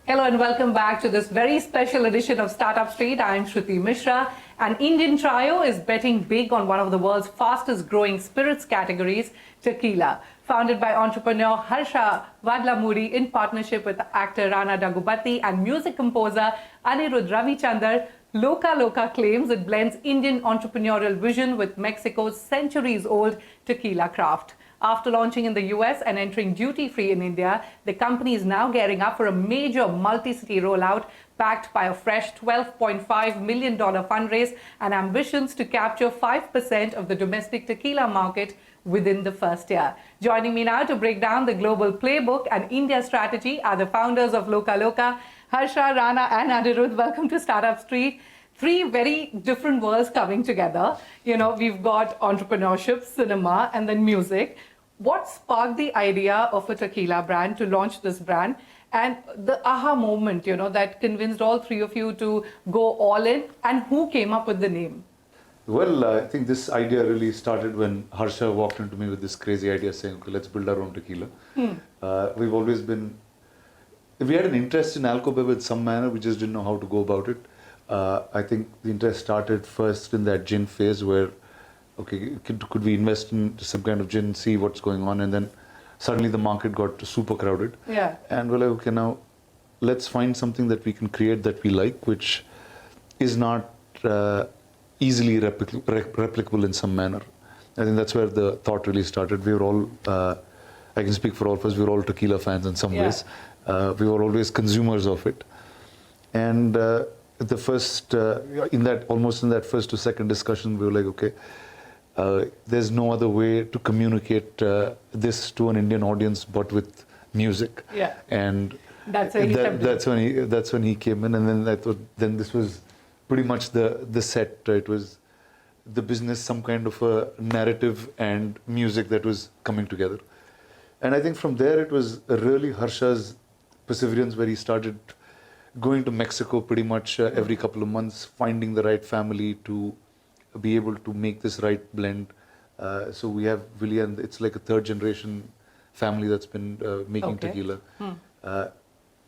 Hello and welcome back to this very special edition of Startup Street. I'm Shruti Mishra. An Indian trio is betting big on one of the world's fastest growing spirits categories, tequila. Founded by entrepreneur Harsha Vadlamudi in partnership with actor Rana Daggubati and music composer Anirudh Ravichander, Loca Loka claims it blends Indian entrepreneurial vision with Mexico's centuries-old tequila craft. After launching in the US and entering duty-free in India, the company is now gearing up for a major multi-city rollout backed by a fresh $12.5 million fundraise and ambitions to capture 5% of the domestic tequila market within the first year. Joining me now to break down the global playbook and India strategy are the founders of Loca Loka, Harsha, Rana and Anirudh. Welcome to Startup Street. Three very different worlds coming together. You know, we've got entrepreneurship, cinema, and then music. What sparked the idea of a tequila brand to launch this brand? And the aha moment, you know, that convinced all three of you to go all in? And who came up with the name? Well, I think this idea really started when Harsha walked into me with this crazy idea saying, okay, let's build our own tequila. We've always been, we had an interest in alcohol in some manner, we just didn't know how to go about it. I think the interest started first in that gin phase where, okay, could we invest in some kind of gin, see what's going on, and then suddenly the market got super crowded. Yeah. And we're like, okay, now let's find something that we can create that we like, which is not easily replicable in some manner. I think that's where the thought really started. We were all, I can speak for all of us, we were all tequila fans in some ways. We were always consumers of it. And the first, almost in that first to second discussion, we were like, okay, there's no other way to communicate this to an Indian audience but with music. Yeah. And that's when he came in, and then I thought, then this was pretty much the set. It was the business, some kind of a narrative and music that was coming together. And I think from there it was really Harsha's perseverance, where he started going to Mexico pretty much every couple of months, finding the right family to be able to make this right blend. So we have really, and it's like a third generation family that's been making tequila.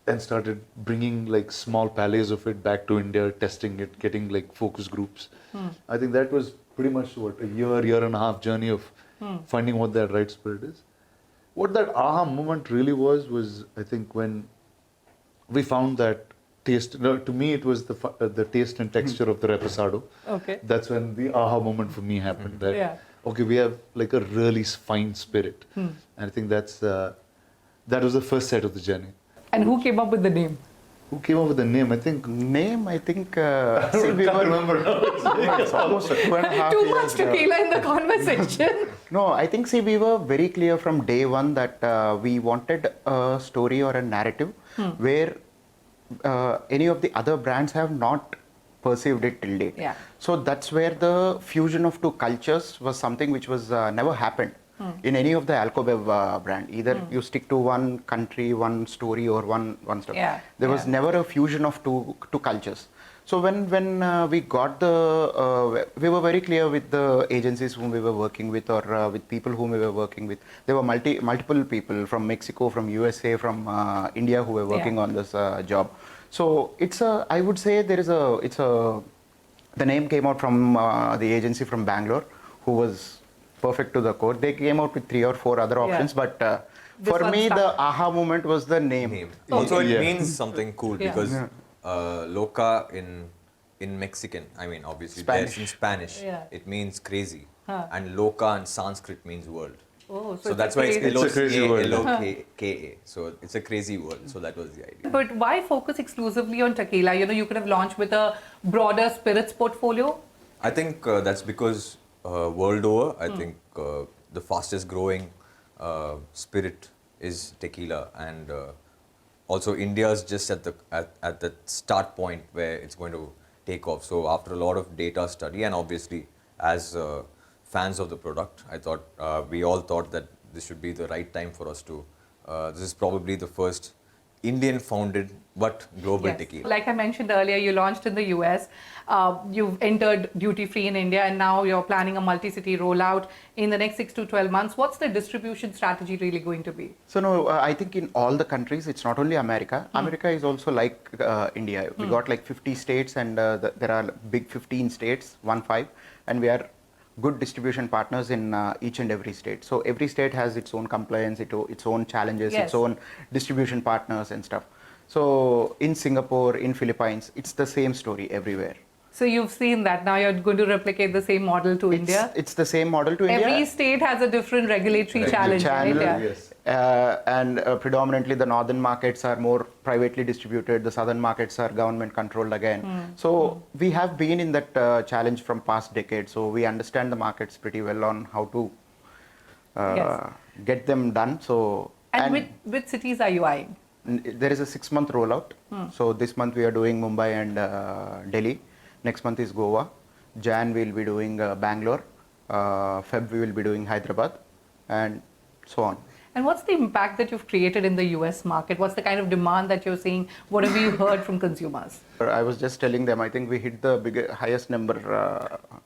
And started bringing like small pallets of it back to India, testing it, getting like focus groups. I think that was pretty much what, a year and a half journey of finding what that right spirit is. What that aha moment really was I think when we found that taste. No, to me, it was the taste and texture of the reposado. Okay. That's when the aha moment for me happened. That, okay, we have like a really fine spirit. And I think that was the first set of the journey. And who came up with the name? Who came up with the name? I think I see, we can't remember now. It's almost 2.5 Too years. much tequila in the conversation. No, I think, see, we were very clear from day one that we wanted a story or a narrative where any of the other brands have not perceived it till date. Yeah. So that's where the fusion of two cultures was something which was never happened in any of the alcobev brand. Either you stick to one country, one story, or one stuff. Yeah. There was never a fusion of two cultures. So when we got the, we were very clear with the agencies whom we were working with, or with people whom we were working with. There were multiple people from Mexico, from USA, from India who were working on this job. So it's I would say the name came out from the agency from Bangalore, who was perfect to the core. They came out with 3 or 4 other options, but for me, the aha moment was the name. Also, it means something cool because Loca in Mexican, I mean, obviously, Spanish. in Spanish, it means crazy. And Loca in Sanskrit means world. Oh, so that's why it's L-O-C-A. So it's a crazy world. So that was the idea. But why focus exclusively on tequila? You know, you could have launched with a broader spirits portfolio. I think that's because world over, I think the fastest growing spirit is tequila, and also India's just at the start point where it's going to take off. So after a lot of data study, and obviously as fans of the product, I thought we all thought that this should be the right time for us to. This is probably the first Indian founded but global Yes. tequila. Like I mentioned earlier, you launched in the US, you've entered duty free in India, and now you're planning a multi-city rollout in the next 6 to 12 months. What's the distribution strategy really going to be? So no, I think in all the countries, it's not only America. America is also like India. We got like 50 states, and there are big 15 states, 1-5, and we are good distribution partners in each and every state. So every state has its own compliance, its own challenges, Yes. its own distribution partners and stuff. So in Singapore, in Philippines, it's the same story everywhere. So you've seen that. Now you're going to replicate the same model to India. It's the same model to India. Every state has a different regulatory challenge, Challenge, right? yes. And predominantly the northern markets are more privately distributed, the southern markets are government controlled again. So we have been in that challenge from past decades, so we understand the markets pretty well on how to Yes. get them done. So And which cities are you eyeing? there is a 6-month rollout. So this month we are doing Mumbai and Delhi. Next month is Goa. Jan we'll be doing Bangalore. Feb we will be doing Hyderabad, and so on. And what's the impact that you've created in the US market? What's the kind of demand that you're seeing? What have you heard from consumers? I was just telling them, I think we hit the highest number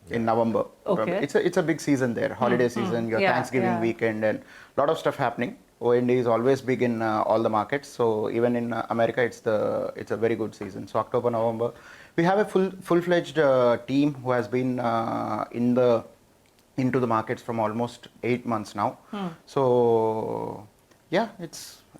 in November. Okay. It's a big season there, holiday season, your Yeah, Thanksgiving yeah. weekend, and a lot of stuff happening. OND is always big in all the markets, so even in America, it's a very good season. So October, November, we have a full-fledged team who has been into the markets from almost 8 months now. So yeah,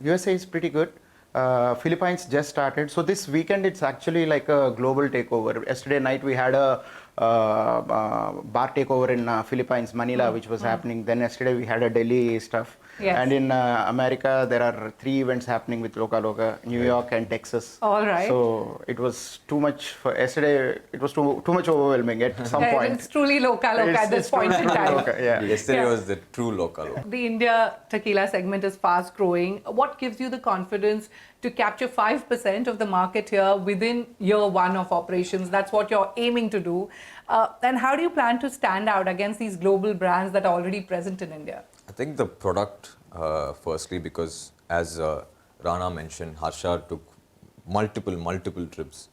USA is pretty good. Philippines just started. So this weekend it's actually like a global takeover. Yesterday night we had a bar takeover in Philippines, Manila, which was happening. Then yesterday we had a Delhi stuff. Yes. And in America there are 3 events happening with Loca Loka, New York and Texas. All right. So it was too much for yesterday. It was too much overwhelming at some Yeah, point. it's truly Loca Loka at this point in time. Loca, yeah. Yesterday Yeah. was the true local. The India tequila segment is fast growing. What gives you the confidence to capture 5% of the market here within year 1 of operations? That's what you're aiming to do. And how do you plan to stand out against these global brands that are already present in India? I think the product, firstly, because as Rana mentioned, Harsha took multiple trips,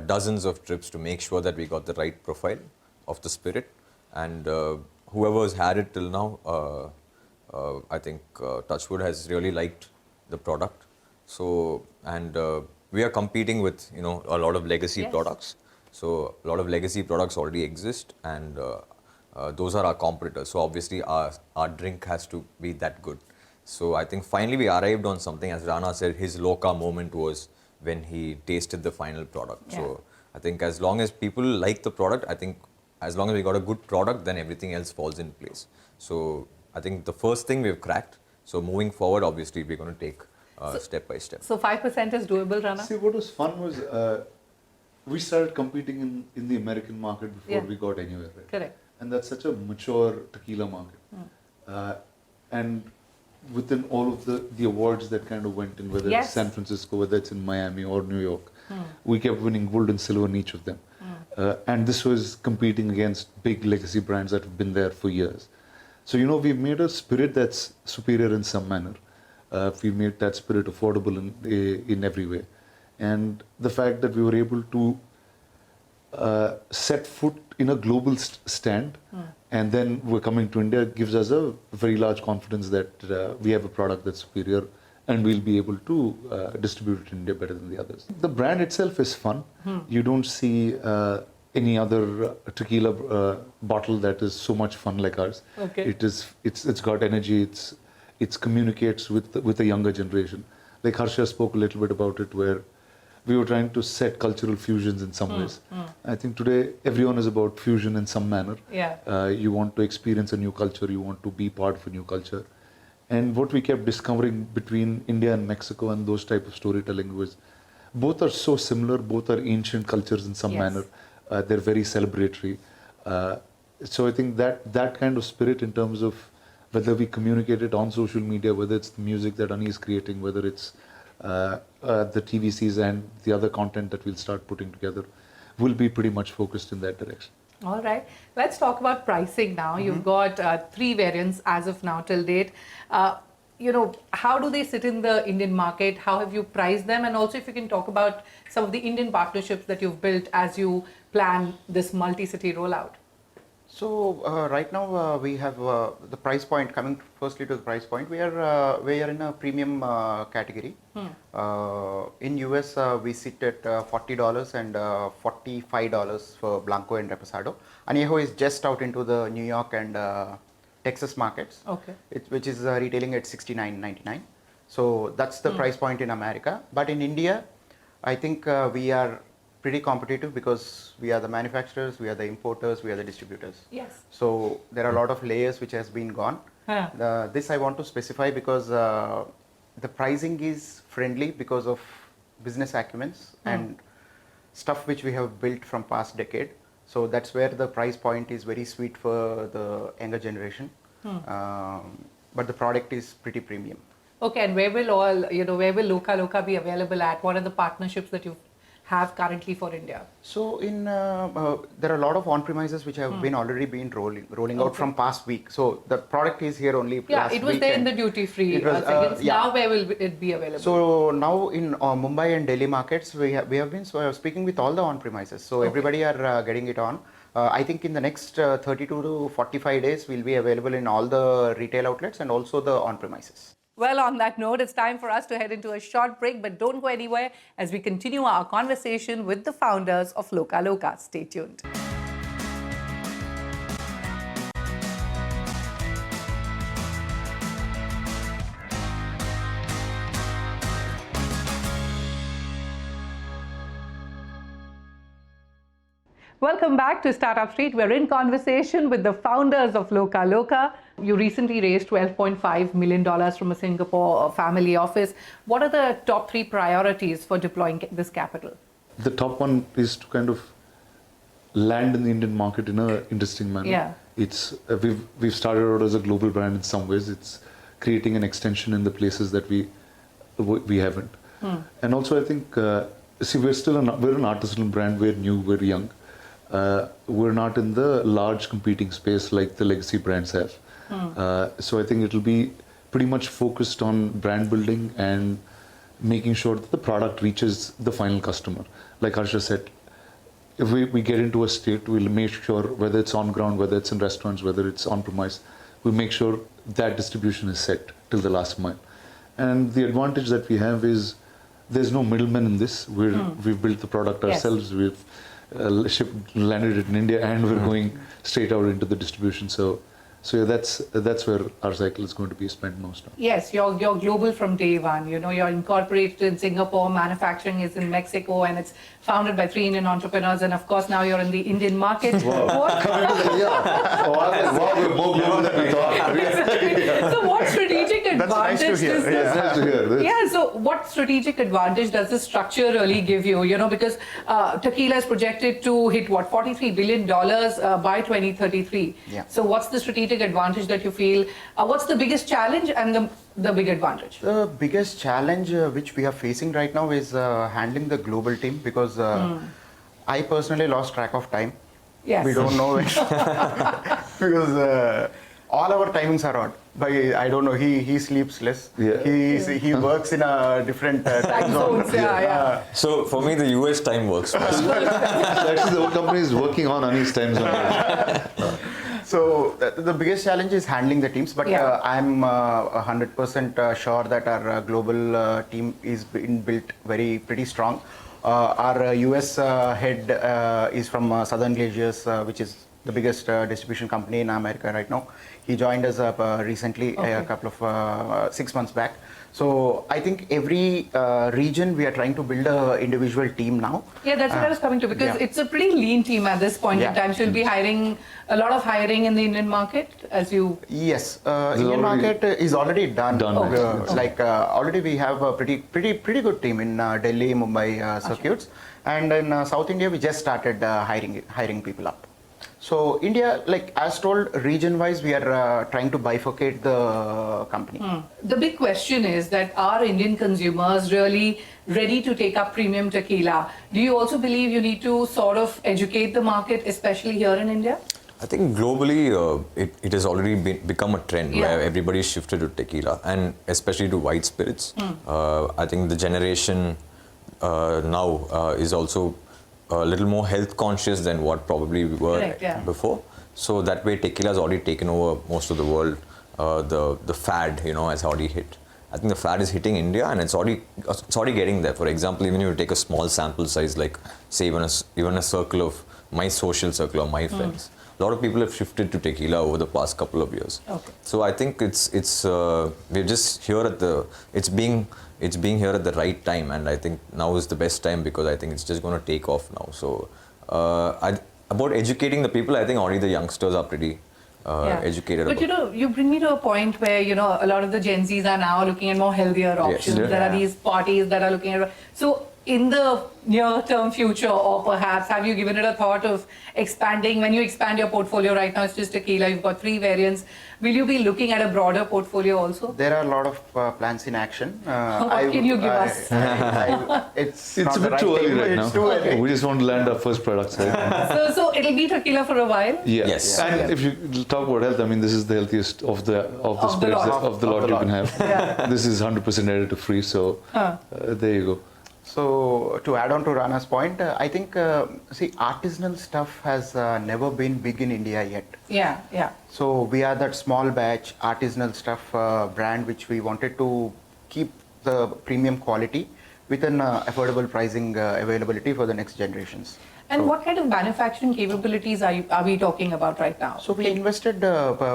dozens of trips to make sure that we got the right profile of the spirit. And whoever's had it till now, I think Touchwood has really liked the product. So, and we are competing with, a lot of legacy Yes. products. So a lot of legacy products already exist, and those are our competitors. So obviously our drink has to be that good. So I think finally we arrived on something. As Rana said, his Loca moment was when he tasted the final product. Yeah. So I think as long as people like the product, I think as long as we got a good product, then everything else falls in place. So I think the first thing we've cracked. So moving forward, obviously we're going to take step by step. So 5% is doable, Rana? See, what was fun was we started competing in the American market before Yeah. we got anywhere, right? Correct. And that's such a mature tequila market. And within all of the awards that kind of went in, whether Yes. it's San Francisco, whether it's in Miami or New York, we kept winning gold and silver in each of them. And this was competing against big legacy brands that have been there for years. So, we've made a spirit that's superior in some manner. We made that spirit affordable in every way. And the fact that we were able to set foot in a global stand, and then we're coming to India gives us a very large confidence that we have a product that's superior, and we'll be able to distribute it in India better than the others. The brand itself is fun. You don't see any other tequila bottle that is so much fun like ours. Okay. It's got energy. It communicates with the younger generation. Like Harsha spoke a little bit about it, where we were trying to set cultural fusions in some ways. I think today everyone is about fusion in some manner. Yeah. You want to experience a new culture, you want to be part of a new culture. And what we kept discovering between India and Mexico and those type of storytelling was both are so similar, both are ancient cultures in some Yes. manner. They're very celebratory. So I think that kind of spirit in terms of whether we communicate it on social media, whether it's the music that Ani is creating, whether it's the TVCs and the other content that we'll start putting together, will be pretty much focused in that direction. All right. Let's talk about pricing now. You've got 3 variants as of now till date. how do they sit in the Indian market? How have you priced them? And also if you can talk about some of the Indian partnerships that you've built as you plan this multi-city rollout. So right now we have the price point. Coming firstly to the price point, we are in a premium category. In US we sit at $40 and $45 for Blanco and Reposado. Añejo is just out into the New York and Texas markets. Okay. Which is retailing at $69.99. So that's the price point in America. But in India, I think we are pretty competitive because we are the manufacturers, we are the importers, we are the distributors. Yes. So there are a lot of layers which has been gone. This I want to specify because the pricing is friendly because of business acumens and stuff which we have built from past decade. So that's where the price point is very sweet for the younger generation. But the product is pretty premium. Okay, and where will Loca Loka be available at? What are the partnerships that you have currently for India? So in there are a lot of on-premises which have already been rolling out from past week. So the product is here only last week. It was there in the duty-free seconds. Now where will it be available? So now in Mumbai and Delhi markets, we have been speaking with all the on-premises. So everybody are getting it on. I think in the next 32 to 45 days, will be available in all the retail outlets and also the on-premises. Well, on that note, it's time for us to head into a short break, but don't go anywhere as we continue our conversation with the founders of Loca Loka. Stay tuned. Welcome back to Startup Street. We're in conversation with the founders of Loca Loka. You recently raised $12.5 million from a Singapore family office. What are the top 3 priorities for deploying this capital? The top one is to kind of land in the Indian market in an interesting manner. Yeah. It's we've started out as a global brand in some ways. It's creating an extension in the places that we haven't. And also I think we're an artisanal brand. We're new. We're young. We're not in the large competing space like the legacy brands have. So I think it'll be pretty much focused on brand building and making sure that the product reaches the final customer. Like Harsha said, if we get into a state, we'll make sure whether it's on ground, whether it's in restaurants, whether it's on premise, we'll make sure that distribution is set till the last mile. And the advantage that we have is there's no middleman in this. We've built the product ourselves. We've landed it in India, and we're going straight out into the distribution. So yeah, that's where our cycle is going to be spent most of. Yes, you're global from day one. You're incorporated in Singapore, manufacturing is in Mexico, and it's founded by 3 Indian entrepreneurs. And of course, now you're in the Indian market. Wow. We're more global than we thought. So what strategic advantage That's nice to hear. does this? Nice to hear this. So what strategic advantage does this structure really give you? Because Tequila is projected to hit $43 billion by 2033. Yeah. So what's the strategic advantage that you feel? What's the biggest challenge and the big advantage? The biggest challenge which we are facing right now is handling the global team because I personally lost track of time. Yes. We don't know when because all our timings are odd. I don't know. He sleeps less. Yeah. He works in a different time zone. So for me, the US time works best. Actually, the whole company is working on Ani's time zone. So the biggest challenge is handling the teams, but I'm 100% sure that our global team is being built pretty strong. Our US head is from Southern Glaciers, which is the biggest distribution company in America right now. He joined us recently, a couple of 6 months back. So I think every region we are trying to build an individual team now. Yeah, that's what I was coming to, because it's a pretty lean team at this point in time. So you'll be hiring a lot of hiring in the Indian market as you. Yes, Indian market is already done. Already we have a pretty good team in Delhi, Mumbai circuits, and in South India we just started hiring people up. So India, as told, region-wise, we are trying to bifurcate the company. The big question is that are Indian consumers really ready to take up premium tequila? Do you also believe you need to sort of educate the market, especially here in India? I think globally, it has already become a trend where everybody's shifted to tequila, and especially to white spirits. I think the generation now is also a little more health conscious than what probably we were before. So that way, tequila has already taken over most of the world. The fad, has already hit. I think the fad is hitting India, and it's already getting there. For example, even if you take a small sample size, like say even a circle of my social circle or my friends, a lot of people have shifted to tequila over the past couple of years. Okay. So I think we're just here it's being here at the right time, and I think now is the best time because I think it's just going to take off now. So about educating the people, I think already the youngsters are pretty educated. But you bring me to a point where a lot of the Gen Zs are now looking at more healthier options. There are these parties that are looking at. So in the near-term future, or perhaps have you given it a thought of expanding? When you expand your portfolio right now, it's just tequila. You've got 3 variants. Will you be looking at a broader portfolio also? There are a lot of plans in action. What can you give us? It's a bit too early right now. It's too early. We just want to land our first products. Right? So it'll be tequila for a while? Yes. And if you talk about health, I mean, this is the healthiest of the spirits of the lot you can have. This is 100% additive free. So there you go. So to add on to Rana's point, I think, artisanal stuff has never been big in India yet. Yeah. So we are that small batch artisanal stuff brand which we wanted to keep the premium quality with an affordable pricing availability for the next generations. And what kind of manufacturing capabilities are we talking about right now? So we invested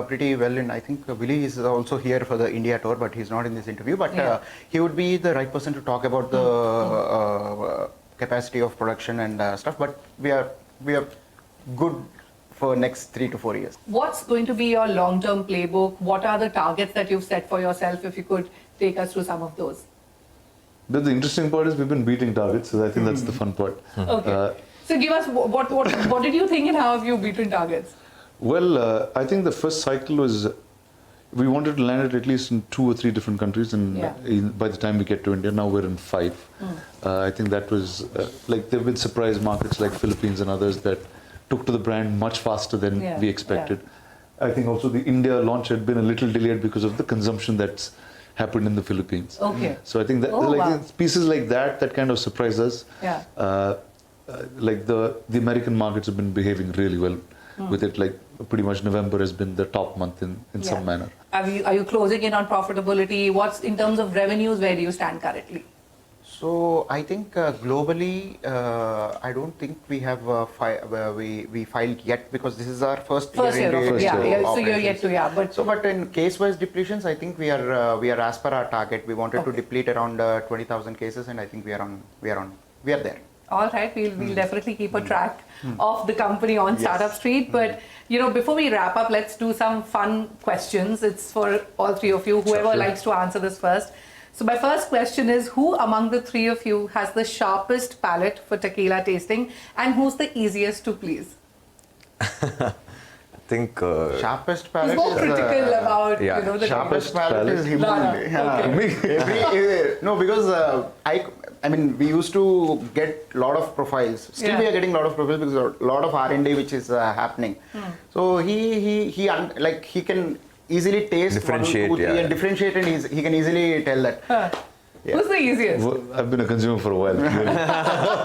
pretty well in, I think Willie is also here for the India tour, but he's not in this interview. But he would be the right person to talk about the capacity of production and stuff. But we are good for next 3 to 4 years. What's going to be your long-term playbook? What are the targets that you've set for yourself? If you could take us through some of those. But the interesting part is we've been beating targets, so I think that's the fun part. Okay. So give us, what did you think and how have you beaten targets? Well, I think the first cycle was, we wanted to land it at least in 2 or 3 different countries, and by the time we get to India, now we're in 5. I think that was, there have been surprise markets like Philippines and others that took to the brand much faster than we expected. I think also the India launch had been a little delayed because of the consumption that's happened in the Philippines. Okay. So I think that pieces like that kind of surprise us. Like the American markets have been behaving really well with it. Like pretty much November has been the top month in some manner. Are you closing in on profitability? What's in terms of revenues? Where do you stand currently? So I think globally, I don't think we have we filed yet because this is our first year. So you're yet to But in case-wise depletions, I think we are as per our target. We wanted to deplete around 20,000 cases, and I think we are there. All right, we'll definitely keep a track of the company on Startup Street. But before we wrap up, let's do some fun questions. It's for all 3 of you. Whoever likes to answer this first. So my first question is, who among the 3 of you has the sharpest palate for tequila tasting, and who's the easiest to please? I think sharpest palate is more critical about the sharpest palate is no, because I mean we used to get a lot of profiles. Still we are getting a lot of profiles because a lot of R&D which is happening. So he can easily taste differentiate, 1, 2, 3 and differentiate, and he can easily tell that. Who's the easiest? Well, I've been a consumer for a while.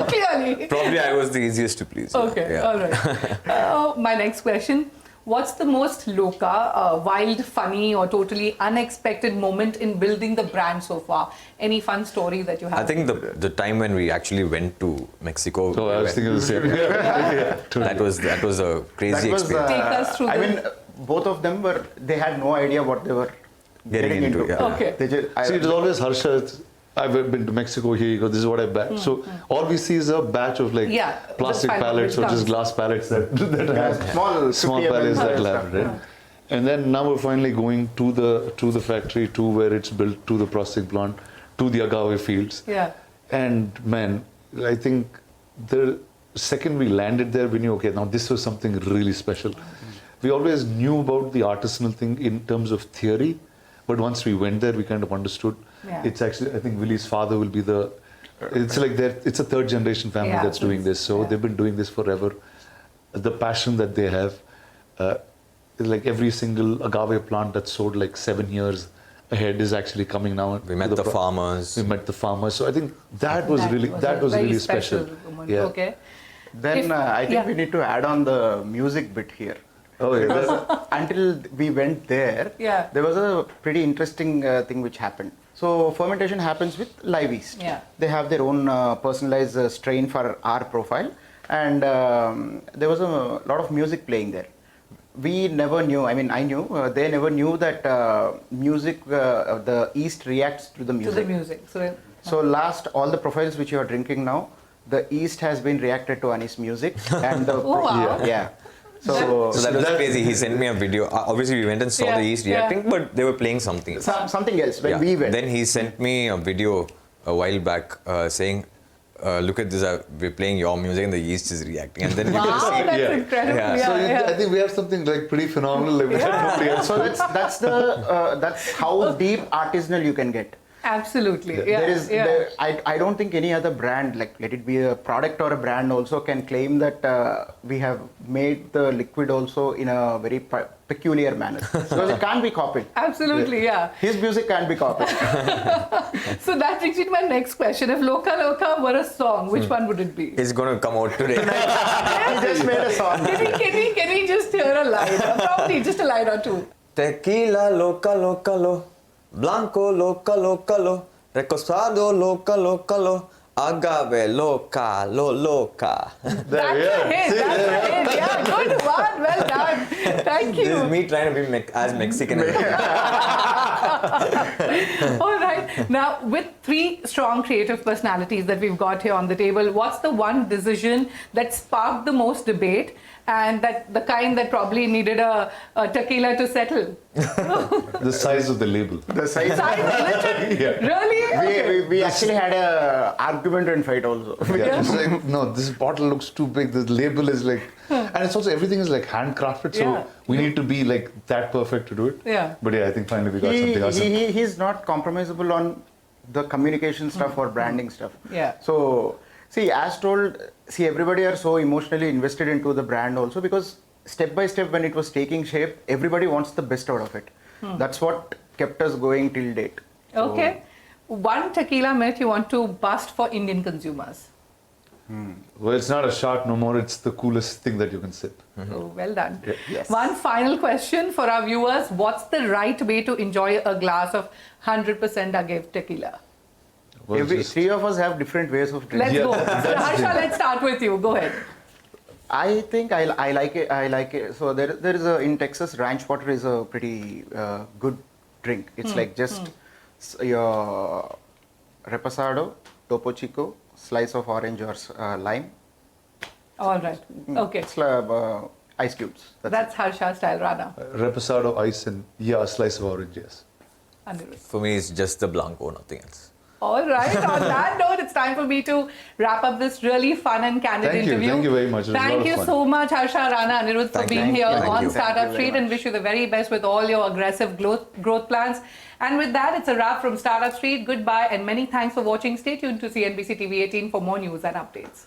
Clearly. Probably I was the easiest to please. Okay, all right. My next question. What's the most Loca, wild, funny or totally unexpected moment in building the brand so far? Any fun story that you have? I think the time when we actually went to Mexico. Oh, I was thinking the same. That was a crazy experience. Take us through both of them they had no idea what they were getting into. Okay. See, it was always Harsha. I've been to Mexico, here you go, this is what I bagged. So all we see is a batch of plastic pallets or just glass pallets that have small pallets that have, right? And then now we're finally going to the factory, to where it's built, to the processing plant, to the agave fields. Yeah. And man, I think the second we landed there, we knew, okay, now this was something really special. We always knew about the artisanal thing in terms of theory, but once we went there, we kind of understood. It's actually, I think Willie's father will be it's a 3rd generation family that's doing this. So they've been doing this forever. The passion that they have, like every single agave plant that's sold like 7 years ahead is actually coming now. We met the farmers. We met the farmers. So I think that was really very really special. moment. Yeah. Okay. Then I think we need to add on the music bit here. Oh yeah. Because until we went there, Yeah. there was a pretty interesting thing which happened. So fermentation happens with live yeast. Yeah. They have their own personalized strain for our profile, and there was a lot of music playing there. We never knew. I mean, I knew. They never knew that music, the yeast reacts to the music. To the music. So last, all the profiles which you are drinking now, the yeast has been reacted to Anis music, and the Oh, wow. yeah. So So that was crazy. He sent me a video. Obviously, we went and saw Yeah, the yeast yeah. reacting, but they were playing something. something else when we went. Then he sent me a video a while back saying, look at this, we're playing your music and the yeast is reacting. And then you Wow, can see that's Yeah. incredible. Yeah. Yeah, So yeah. I think we have something like pretty phenomenal. Like, yeah. So that's how deep artisanal you can get. Absolutely. Yeah. There is, I don't think any other brand, like let it be a product or a brand, also can claim that we have made the liquid also in a very peculiar manner, because it can't be copied. Absolutely, yeah. His music can't be copied. So that brings me to my next question. If Loca Loka were a song, which one would it be? it's going to come out today. He just made a song. Can we just hear a line? Probably just a line or two. Tequila, loca, loca, lo. Blanco, loca, loca, lo. Recosado, loca, loca, lo. Agave, loca, loca. That's a hit. That's a hit. Yeah, good one. Well done. Thank This is you. me trying to be as Mexican as All right. Now, with three strong creative personalities that we've got here on the table, what's the one decision that sparked the most debate and that the kind that probably needed a tequila to settle? The size of the label. The size. Yeah. Really? We actually had a argument and fight also. Yeah, it's like, no, this bottle looks too big. The label is like, and it's also everything is like handcrafted. So Yeah. we need to be like that perfect to do it. Yeah. But yeah, I think finally we got something awesome. He's not compromisable on the communication stuff or branding stuff. Yeah. So see, as told, everybody are so emotionally invested into the brand also, because step by step when it was taking shape, everybody wants the best out of it. That's what kept us going till date. So, Okay. One tequila myth you want to bust for Indian consumers? Well, it's not a shot no more. It's the coolest thing that you can sip. Oh, well done. Yeah. Yes. One final question for our viewers. What's the right way to enjoy a glass of 100% agave tequila? Well, just- three of us have different ways of drinking. Let's Yeah, go. that's the Harsha, thing. let's start with you. Go ahead. I think I like it. I like it. So there is in Texas, ranch water is a pretty good drink. It's like just your reposado, Topo Chico, slice of orange or lime. All right. Okay. It's like, ice cubes. That's Harsha style, Rana. Reposado, ice, and a slice of orange, yes. Anirudh. For me, it's just the Blanco, nothing else. All right. On that note, it's time for me to wrap up this really fun and candid Thank you. interview. Thank you very much. It was a lot Thank of you fun. so much, Harsha, Rana, Anirudh, for Thank you. being here Thank on you. Startup Thank you very Street, and much. wish you the very best with all your aggressive growth plans. And with that, it's a wrap from Startup Street. Goodbye and many thanks for watching. Stay tuned to CNBC TV18 for more news and updates.